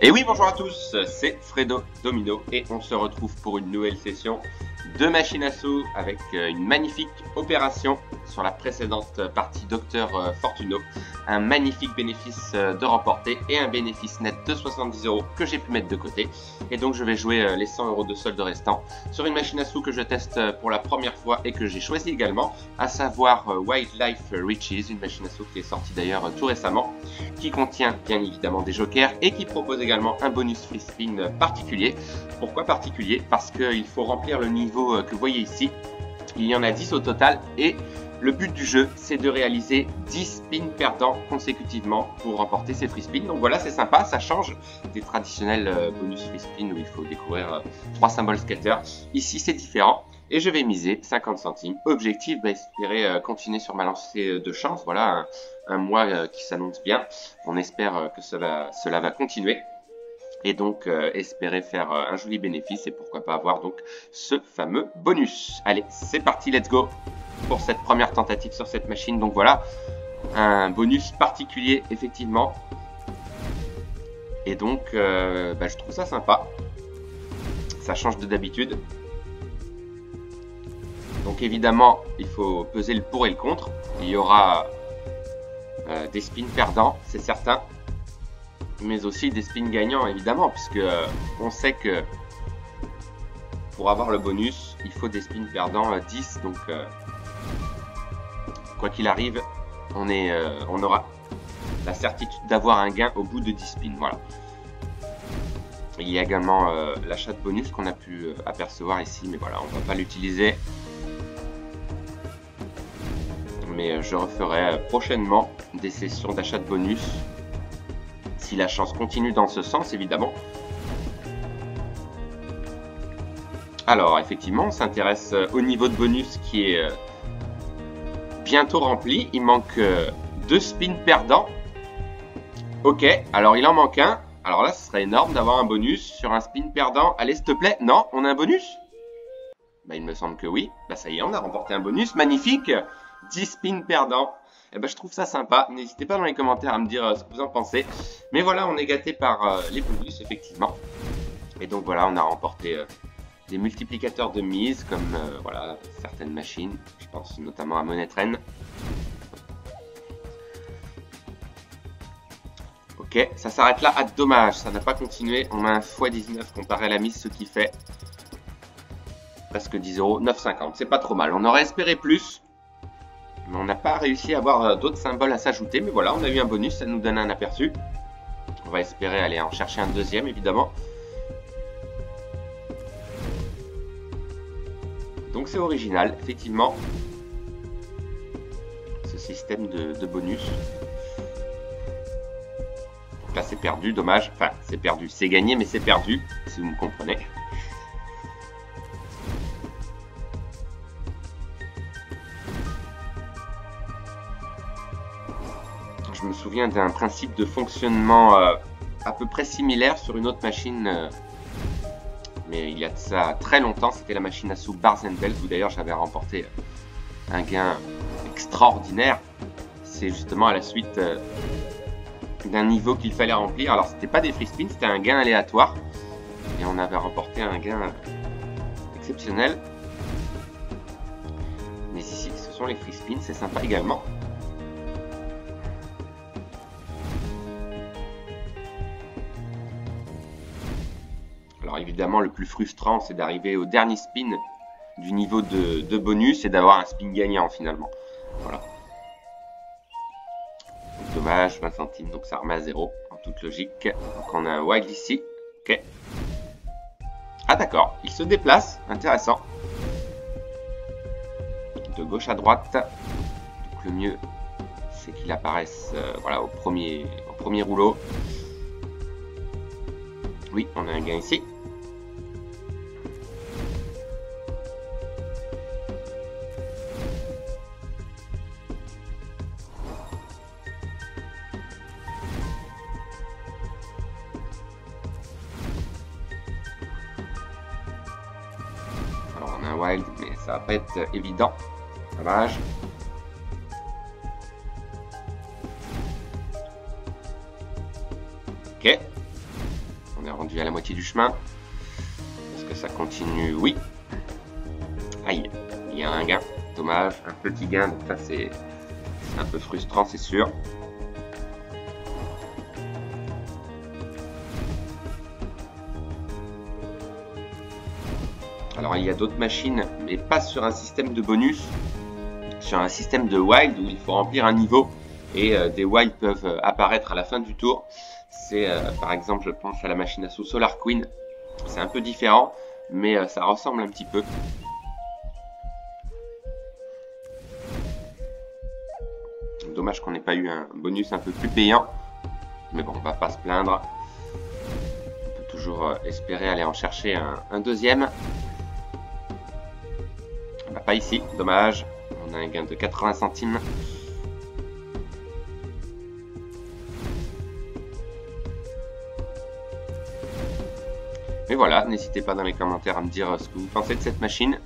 Et oui, bonjour à tous, c'est Fredo Domino et on se retrouve pour une nouvelle session de machine à sous avec une magnifique opération sur la précédente partie Docteur Fortuno. Un magnifique bénéfice de remporter et un bénéfice net de 70 € que j'ai pu mettre de côté. Et donc je vais jouer les 100 € de solde restant sur une machine à sous que je teste pour la première fois et que j'ai choisi également, à savoir Wildlife Riches, une machine à sous qui est sortie d'ailleurs tout récemment, qui contient bien évidemment des jokers et qui propose également un bonus free spin particulier. Pourquoi particulier? Parce qu'il faut remplir le niveau que vous voyez ici. Il y en a 10 au total et le but du jeu, c'est de réaliser 10 spins perdants consécutivement pour remporter ces free spins. Donc voilà, c'est sympa, ça change des traditionnels bonus free spins où il faut découvrir 3 symboles scatter. Ici, c'est différent et je vais miser 50 centimes. Objectif, espérer continuer sur ma lancée de chance. Voilà, un mois qui s'annonce bien. On espère que cela va continuer. Et donc espérer faire un joli bénéfice et pourquoi pas avoir donc ce fameux bonus. Allez, c'est parti, let's go pour cette première tentative sur cette machine. Donc voilà, un bonus particulier effectivement. Et donc je trouve ça sympa. Ça change de d'habitude. Donc évidemment, il faut peser le pour et le contre. Il y aura des spins perdants, c'est certain. Mais aussi des spins gagnants évidemment, puisque on sait que pour avoir le bonus, il faut des spins perdants 10, donc quoi qu'il arrive, on aura la certitude d'avoir un gain au bout de 10 spins, voilà. Il y a également l'achat de bonus qu'on a pu apercevoir ici, mais voilà, on ne va pas l'utiliser. Mais je referai prochainement des sessions d'achat de bonus. Si la chance continue dans ce sens, évidemment. Alors, effectivement, on s'intéresse au niveau de bonus qui est bientôt rempli. Il manque 2 spins perdants. Ok, alors il en manque un. Alors là, ce serait énorme d'avoir un bonus sur un spin perdant. Allez, s'il te plaît. Non, on a un bonus? Il me semble que oui. Ça y est, on a remporté un bonus. Magnifique. 10 spins perdants. Je trouve ça sympa. N'hésitez pas dans les commentaires à me dire ce que vous en pensez. Mais voilà, on est gâté par les bonus, effectivement. Et donc voilà, on a remporté des multiplicateurs de mise, comme voilà, certaines machines. Je pense notamment à Money Train. Ok, ça s'arrête là. Ah, dommage, ça n'a pas continué. On a un x19 comparé à la mise, ce qui fait presque 10 €, 9,50. C'est pas trop mal. On aurait espéré plus. Mais on n'a pas réussi à avoir d'autres symboles à s'ajouter. Mais voilà, on a eu un bonus, ça nous donne un aperçu. On va espérer aller en chercher un deuxième, évidemment. Donc c'est original, effectivement, ce système de bonus. Donc là, c'est perdu, dommage. Enfin, c'est perdu, c'est gagné, mais c'est perdu, si vous me comprenez. Je me souviens d'un principe de fonctionnement à peu près similaire sur une autre machine, mais il y a de ça très longtemps. C'était la machine à sous Barnes & Bell, où d'ailleurs j'avais remporté un gain extraordinaire. C'est justement à la suite d'un niveau qu'il fallait remplir. Alors c'était pas des free spins, c'était un gain aléatoire, et on avait remporté un gain exceptionnel. Mais ici, ce sont les free spins, c'est sympa également. Alors évidemment, le plus frustrant, c'est d'arriver au dernier spin du niveau de bonus et d'avoir un spin gagnant finalement. Voilà. Donc, dommage, 20 centimes, donc ça remet à 0 en toute logique. Donc on a un wild ici. Ok. Ah d'accord, il se déplace, intéressant. De gauche à droite. Donc le mieux, c'est qu'il apparaisse voilà, au premier rouleau. Oui, on a un gain ici. Alors on a un wild, mais ça va pas être évident. Dommage. Ok. rendu à la moitié du chemin. Est-ce que ça continue? Oui. Aïe, il y a un gain. Dommage, un petit gain. Donc là, c'est un peu frustrant, c'est sûr. Alors, il y a d'autres machines, mais pas sur un système de bonus. Sur un système de wild où il faut remplir un niveau et des wilds peuvent apparaître à la fin du tour. C'est par exemple, je pense à la machine à sous Solar Queen. C'est un peu différent, mais ça ressemble un petit peu. Dommage qu'on n'ait pas eu un bonus un peu plus payant. Mais bon, on va pas se plaindre. On peut toujours espérer aller en chercher un deuxième. Bah, pas ici, dommage. On a un gain de 80 centimes. Mais voilà, n'hésitez pas dans les commentaires à me dire ce que vous pensez de cette machine.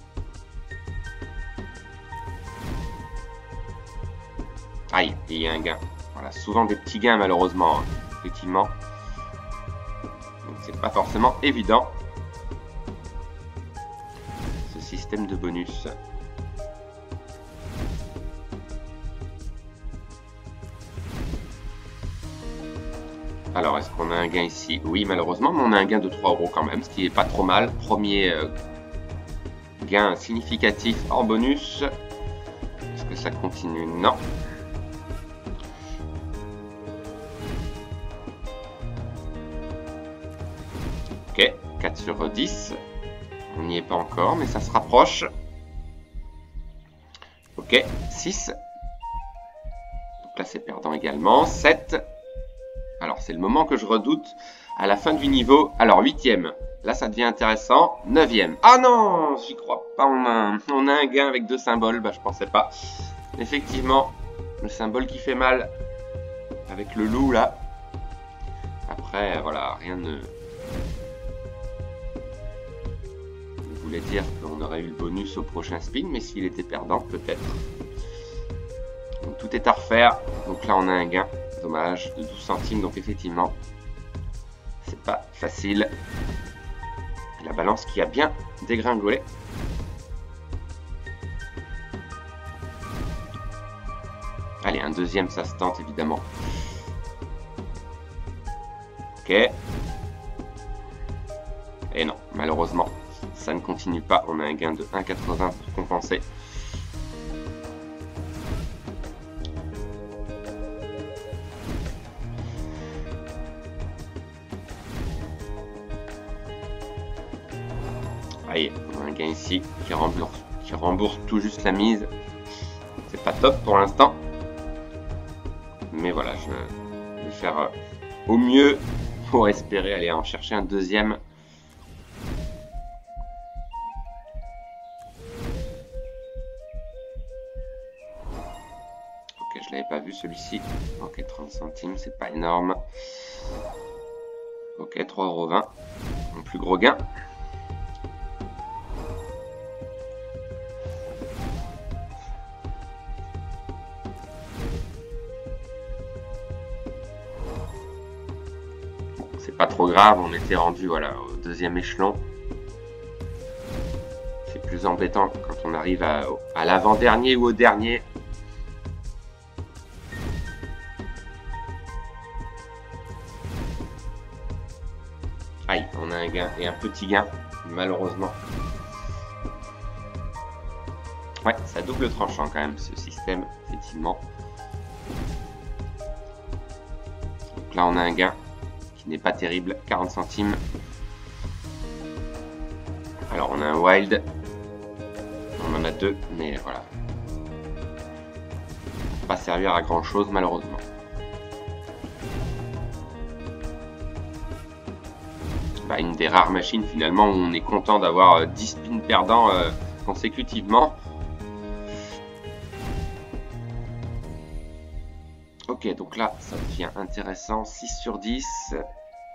Aïe, il y a un gain. Voilà, souvent des petits gains malheureusement, effectivement. Donc c'est pas forcément évident. Ce système de bonus. Alors, est-ce qu'on a un gain ici? Oui, malheureusement, mais on a un gain de 3 € quand même, ce qui est pas trop mal. Premier gain significatif en bonus. Est-ce que ça continue? Non. Ok, 4 sur 10. On n'y est pas encore, mais ça se rapproche. Ok, 6. Donc là, c'est perdant également. 7. Alors, c'est le moment que je redoute à la fin du niveau. Alors, 8e. Là, ça devient intéressant. 9e. Ah non, j'y crois pas. On a un gain avec 2 symboles. Bah, je pensais pas. Effectivement, le symbole qui fait mal avec le loup, là. Après, voilà, rien ne voulait dire qu'on aurait eu le bonus au prochain spin. Mais s'il était perdant, peut-être. Donc, tout est à refaire. Donc là, on a un gain. Dommage, de 12 centimes, donc effectivement, c'est pas facile. La balance qui a bien dégringolé. Allez, un deuxième, ça se tente évidemment. Ok. Et non, malheureusement, ça ne continue pas. On a un gain de 1,80 pour compenser. Allez, on a un gain ici qui rembourse tout juste la mise. C'est pas top pour l'instant. Mais voilà, je vais faire au mieux pour espérer aller en chercher un deuxième. Ok, je l'avais pas vu celui-ci. Ok, 30 centimes, c'est pas énorme. Ok, 3,20 €. Mon plus gros gain. Pas trop grave, on était rendu voilà, au deuxième échelon. C'est plus embêtant quand on arrive à l'avant-dernier ou au dernier. Aïe, on a un gain et un petit gain, malheureusement. Ouais, ça double tranchant quand même ce système, effectivement. Donc là on a un gain n'est pas terrible, 40 centimes. Alors on a un wild, on en a 2, mais voilà, pas servir à grand chose malheureusement. Bah, une des rares machines finalement où on est content d'avoir 10 spins perdants consécutivement. Ok, donc là, ça devient intéressant. 6 sur 10.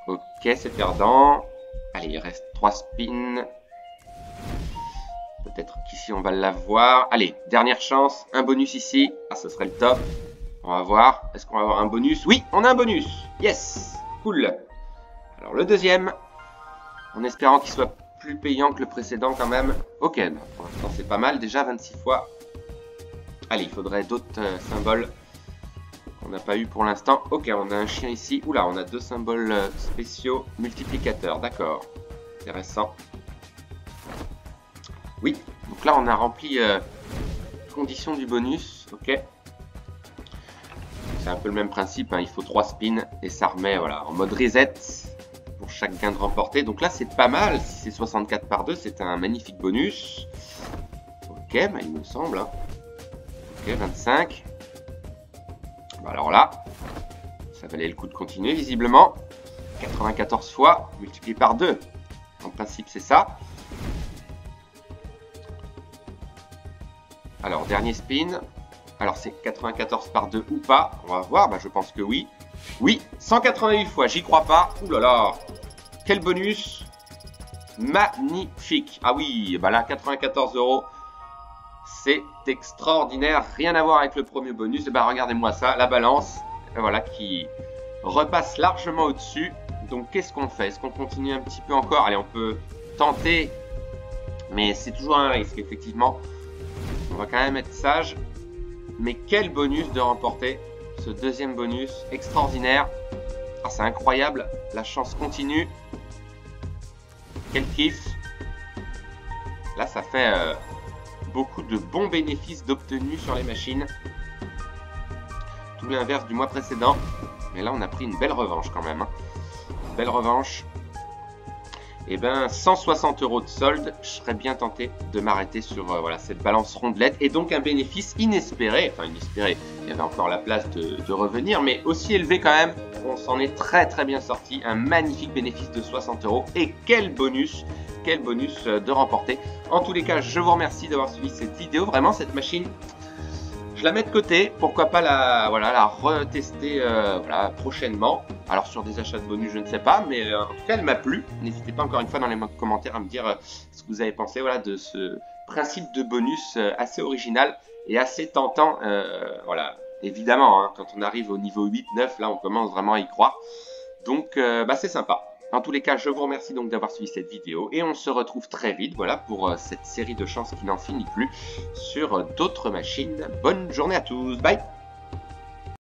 Ok, c'est perdant. Allez, il reste 3 spins. Peut-être qu'ici, on va l'avoir. Allez, dernière chance. Un bonus ici. Ah, ce serait le top. On va voir. Est-ce qu'on va avoir un bonus? Oui, on a un bonus. Yes. Cool. Alors, le deuxième. En espérant qu'il soit plus payant que le précédent quand même. Ok, pour l'instant c'est pas mal. Déjà 26 fois. Allez, il faudrait d'autres symboles qu'on n'a pas eu pour l'instant. Ok, on a un chien ici. Oula, on a 2 symboles spéciaux multiplicateurs. D'accord. Intéressant. Oui, donc là on a rempli conditions du bonus. Ok. C'est un peu le même principe. Hein. Il faut 3 spins et ça remet voilà, en mode reset pour chaque gain de remporté. Donc là c'est pas mal. Si c'est 64 par 2, c'est un magnifique bonus. Ok, bah, il me semble. Hein. Ok, 25. Bah alors là, ça valait le coup de continuer visiblement. 94 fois, multiplié par 2. En principe, c'est ça. Alors, dernier spin. Alors, c'est 94 par 2 ou pas? On va voir. Bah, je pense que oui. Oui, 188 fois. J'y crois pas. Ouh là là. Quel bonus. Magnifique. Ah oui, bah là, 94 €. C'est extraordinaire, rien à voir avec le premier bonus. Et bah regardez-moi ça, la balance, voilà, qui repasse largement au-dessus. Donc qu'est-ce qu'on fait? Est-ce qu'on continue un petit peu encore? Allez, on peut tenter, mais c'est toujours un risque, effectivement. On va quand même être sage. Mais quel bonus de remporter ce deuxième bonus, extraordinaire. Ah, c'est incroyable, la chance continue. Quel kiff. Là, ça fait... beaucoup de bons bénéfices d'obtenus sur les machines. Tout l'inverse du mois précédent. Mais là, on a pris une belle revanche quand même. Hein. Une belle revanche. Et ben, 160 € de solde. Je serais bien tenté de m'arrêter sur voilà, cette balance rondelette. Et donc, un bénéfice inespéré. Enfin, inespéré. Il y avait encore la place de revenir. Mais aussi élevé quand même. On s'en est très très bien sorti. Un magnifique bénéfice de 60 €. Et quel bonus! Quel bonus de remporter. En tous les cas, je vous remercie d'avoir suivi cette vidéo. Vraiment, cette machine, je la mets de côté. Pourquoi pas la retester voilà, prochainement. Alors, sur des achats de bonus, je ne sais pas. Mais en tout cas, elle m'a plu. N'hésitez pas encore une fois dans les commentaires à me dire ce que vous avez pensé voilà, de ce principe de bonus assez original et assez tentant. Voilà, évidemment, hein, quand on arrive au niveau 8-9, là, on commence vraiment à y croire. Donc, bah, c'est sympa. En tous les cas, je vous remercie donc d'avoir suivi cette vidéo et on se retrouve très vite voilà, pour cette série de chances qui n'en finit plus sur d'autres machines. Bonne journée à tous, bye!